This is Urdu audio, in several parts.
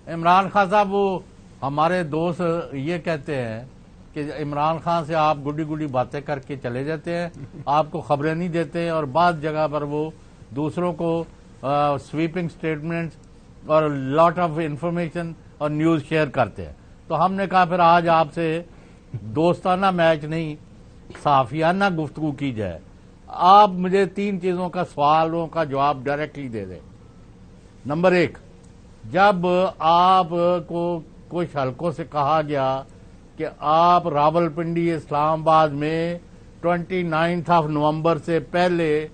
عمران خان صاحب وہ ہمارے دوست یہ کہتے ہیں کہ عمران خان سے آپ گڈی گڈی باتیں کر کے چلے جاتے ہیں، آپ کو خبریں نہیں دیتے، اور بعض جگہ پر وہ دوسروں کو سویپنگ سٹیٹمنٹس اور لاٹ آف انفارمیشن اور نیوز شیئر کرتے ہیں۔ تو ہم نے کہا پھر آج آپ سے دوستانہ میچ نہیں، صحافیانہ گفتگو کی جائے۔ آپ مجھے 3 چیزوں کا سوالوں کا جواب ڈائریکٹلی دے دیں۔ نمبر 1، جب آپ کو کچھ حلقوں سے کہا گیا کہ آپ راولپنڈی اسلام آباد میں 29 نومبر سے پہلے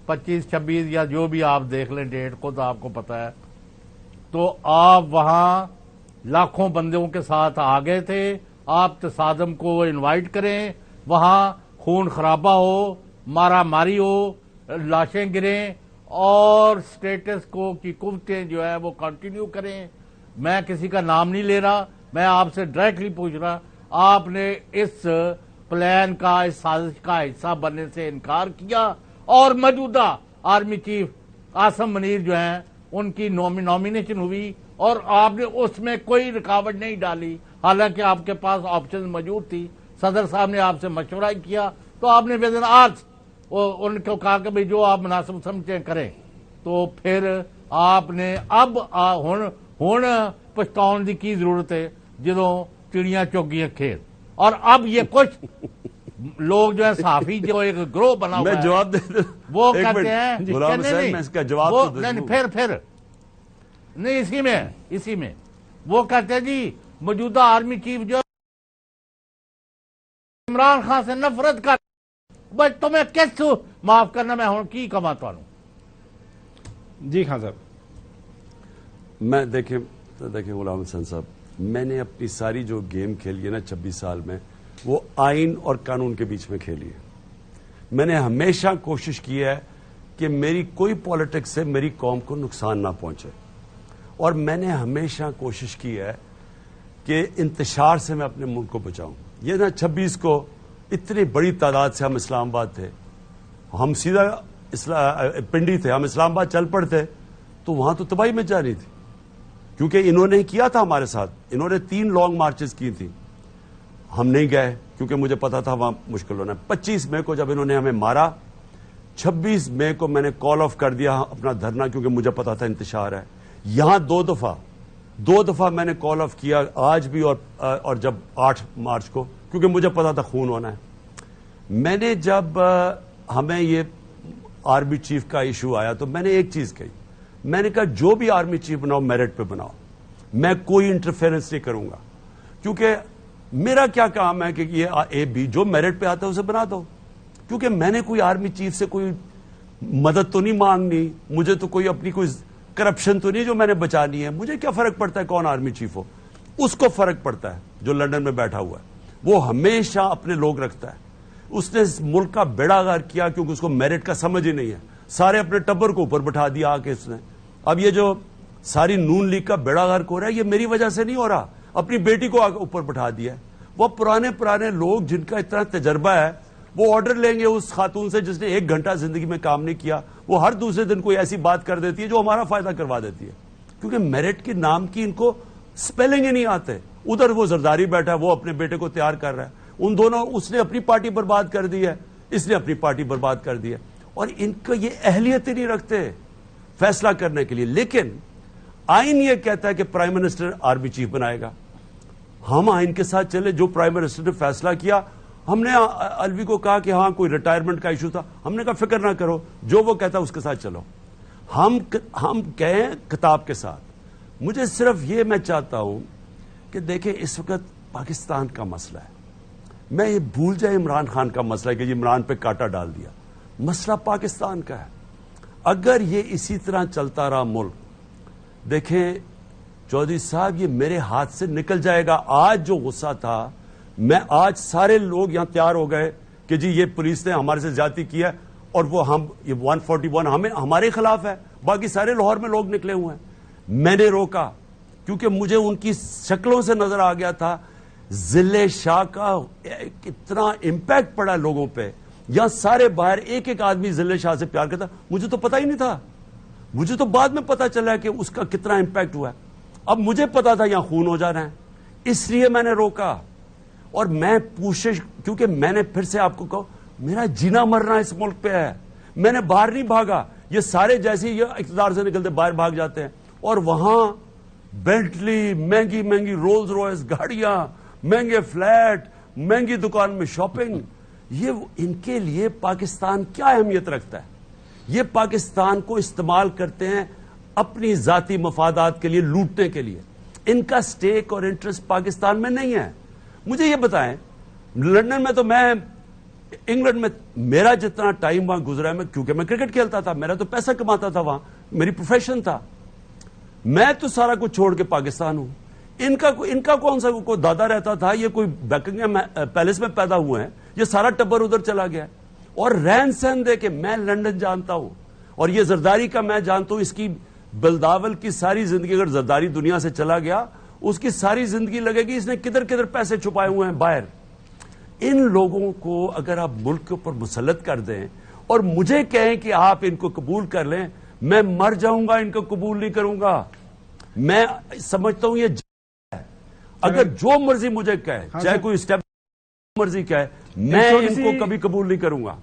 25-26 یا جو بھی آپ دیکھ لیں ڈیٹ کو تو آپ کو پتا ہے، تو آپ وہاں لاکھوں بندوں کے ساتھ آ گئے تھے، آپ تصادم کو انوائٹ کریں، وہاں خون خرابہ ہو، مارا ماری ہو، لاشیں گریں اور سٹیٹس کو کی قوتیں جو ہے وہ کنٹینیو کریں۔ میں کسی کا نام نہیں لے رہا، میں آپ سے ڈائریکٹلی پوچھ رہا، آپ نے اس پلان کا، اس سازش کا حصہ بننے سے انکار کیا، اور موجودہ آرمی چیف عاصم منیر جو ہیں ان کی نامینیشن ہوئی اور آپ نے اس میں کوئی رکاوٹ نہیں ڈالی، حالانکہ آپ کے پاس آپشن موجود تھی، صدر صاحب نے آپ سے مشورہ کیا، تو آپ نے ودن آرس ان کو کہا کہ جو آپ مناسب سمجھیں کریں۔ تو پھر آپ نے اب ہن پچھتاؤن دی کی ضرورت ہے جدوں چڑیاں چوگیاں کھیت، اور اب یہ کچھ لوگ جو ہے صحافی جو ایک گروہ بنا ہوا ہے، میں جواب دے دوں، وہ کہتے ہیں غلام حسین میں اس کا جواب تو دے دوں، پھر نہیں اسی میں وہ کہتے ہیں جی موجودہ آرمی چیف جو عمران خان سے نفرت کر، بس تمہیں کس معاف کرنا، میں ہوں کی کما تانوں۔ جی خان صاحب۔ میں دیکھیں غلام حسین صاحب، میں نے اپنی ساری جو گیم کھیلی ہے نا 26 سال میں، وہ آئین اور قانون کے بیچ میں کھیلی ہے۔ میں نے ہمیشہ کوشش کی ہے کہ میری کوئی پالیٹکس سے میری قوم کو نقصان نہ پہنچے، اور میں نے ہمیشہ کوشش کی ہے کہ انتشار سے میں اپنے ملک کو بچاؤں۔ یہ نا 26 کو اتنی بڑی تعداد سے ہم اسلام آباد تھے، ہم سیدھا پنڈی تھے، ہم اسلام آباد چل پڑتے تو وہاں تو تباہی مچ جانی تھی، کیونکہ انہوں نے کیا تھا ہمارے ساتھ، انہوں نے 3 لانگ مارچز کی تھی، ہم نہیں گئے کیونکہ مجھے پتا تھا وہاں مشکل ہونا ہے۔ 25 مئی کو جب انہوں نے ہمیں مارا، 26 مئی کو میں نے کال آف کر دیا اپنا دھرنا، کیونکہ مجھے پتا تھا انتشار ہے۔ یہاں 2 دفعہ میں نے کال آف کیا، آج بھی اور جب 8 مارچ کو، کیونکہ مجھے پتا تھا خون ہونا ہے۔ میں نے جب ہمیں یہ آرمی چیف کا ایشو آیا تو میں نے ایک چیز کہی، میں نے کہا جو بھی آرمی چیف بناؤ میرٹ پہ بناؤ، میں کوئی انٹرفیرنس نہیں کروں گا، کیونکہ میرا کیا کام ہے کہ یہ جو میرٹ پہ آتا ہے اسے بنا دو، کیونکہ میں نے کوئی آرمی چیف سے کوئی مدد تو نہیں مانگنی، مجھے تو کوئی اپنی کوئی کرپشن تو نہیں جو میں نے بچانی ہے، مجھے کیا فرق پڑتا ہے کون آرمی چیف ہو، اس کو فرق پڑتا ہے جو لندن میں بیٹھا ہوا ہے، وہ ہمیشہ اپنے لوگ رکھتا ہے۔ اس نے اس ملک کا بیڑا غرق کیا کیونکہ اس کو میرٹ کا سمجھ ہی نہیں ہے، سارے اپنے ٹبر کو اوپر بٹھا دیا آ کے اس نے۔ اب یہ جو ساری نون لیگ کا بیڑا غرق ہو رہا ہے یہ میری وجہ سے نہیں ہو رہا، اپنی بیٹی کو اوپر بٹھا دیا ہے۔ وہ پرانے لوگ جن کا اتنا تجربہ ہے وہ آرڈر لیں گے اس خاتون سے جس نے 1 گھنٹہ زندگی میں کام نہیں کیا، وہ ہر دوسرے دن کوئی ایسی بات کر دیتی ہے جو ہمارا فائدہ کروا دیتی ہے، کیونکہ میرٹ کے نام کی ان کو سپیلنگ ہی نہیں آتے۔ ادھر وہ زرداری بیٹھا ہے، وہ اپنے بیٹے کو تیار کر رہا ہے، ان دونوں، اس نے اپنی پارٹی برباد کر دی ہے، اس نے اپنی پارٹی برباد کر دی ہے، اور ان کو یہ اہلیت ہی نہیں رکھتے فیصلہ کرنے کے لیے۔ لیکن آئین یہ کہتا ہے کہ پرائم منسٹر آرمی چیف بنائے گا، ہم آئین کے ساتھ چلے، جو پرائم منسٹر نے فیصلہ کیا، ہم نے الوی کو کہا کہ ہاں کوئی ریٹائرمنٹ کا ایشو تھا، ہم نے کہا فکر نہ کرو، جو وہ کہتا ہے اس کے ساتھ چلو، ہم کہیں کتاب کے ساتھ۔ مجھے صرف یہ میں چاہتا ہوں کہ دیکھیں اس وقت پاکستان کا مسئلہ ہے، میں یہ بھول جائے عمران خان کا مسئلہ ہے کہ عمران پہ کاٹا ڈال دیا، مسئلہ پاکستان کا ہے۔ اگر یہ اسی طرح چلتا رہا ملک، دیکھیں چودھری صاحب یہ میرے ہاتھ سے نکل جائے گا۔ آج جو غصہ تھا، میں آج سارے لوگ یہاں تیار ہو گئے کہ جی یہ پولیس نے ہمارے سے زیادتی کی ہے، اور وہ یہ 141 ہمارے خلاف ہے، باقی سارے لاہور میں لوگ نکلے ہوئے ہیں۔ میں نے روکا کیونکہ مجھے ان کی شکلوں سے نظر آ گیا تھا ضلع شاہ کا کتنا امپیکٹ پڑا لوگوں پہ، یہاں سارے باہر ایک آدمی ضلع شاہ سے پیار کرتا، مجھے تو پتا ہی نہیں تھا، مجھے تو بعد میں پتا چلا کہ اس کا کتنا امپیکٹ ہوا ہے۔ اب مجھے پتا تھا یہاں خون ہو جانا ہے، اس لیے میں نے روکا. اور میں کوشش، کیونکہ میں نے پھر سے آپ کو کہا میرا جینا مرنا اس ملک پہ ہے، میں نے باہر نہیں بھاگا. یہ سارے جیسے یہ اقتدار سے نکلتے باہر بھاگ جاتے ہیں، اور وہاں بینٹلی، مہنگی مہنگی رولز روائس گاڑیاں، مہنگے فلیٹ، مہنگی دکان میں شاپنگ. یہ ان کے لیے پاکستان کیا اہمیت رکھتا ہے؟ یہ پاکستان کو استعمال کرتے ہیں اپنی ذاتی مفادات کے لیے، لوٹنے کے لیے. ان کا سٹیک اور انٹرسٹ پاکستان میں نہیں ہے. مجھے یہ بتائیں، لندن میں تو میں، انگلینڈ میں میرا جتنا ٹائم وہاں گزرا ہے، میں کیونکہ میں کرکٹ کھیلتا تھا، میرا تو پیسہ کماتا تھا وہاں، میری پروفیشن تھا، میں تو سارا کچھ چھوڑ کے پاکستان ہوں. ان کا کون سا کوئی دادا رہتا تھا، یہ کوئی بیکنگھم پیلس میں پیدا ہوئے ہیں، یہ سارا ٹبر ادھر چلا گیا. اور رہن سہن دے کے میں لندن جانتا ہوں، اور یہ زرداری کا میں جانتا ہوں. اس کی بلداول کی ساری زندگی، اگر زرداری دنیا سے چلا گیا اس کی ساری زندگی لگے گی اس نے کدھر کدھر پیسے چھپائے ہوئے ہیں باہر. ان لوگوں کو اگر آپ ملک کے اوپر مسلط کر دیں اور مجھے کہیں کہ آپ ان کو قبول کر لیں، میں مر جاؤں گا، ان کو قبول نہیں کروں گا. میں سمجھتا ہوں یہ ہے. اگر جو مرضی مجھے کہے، چاہے کوئی اسٹیپ مرضی کہے، میں ان کو کبھی قبول نہیں کروں گا.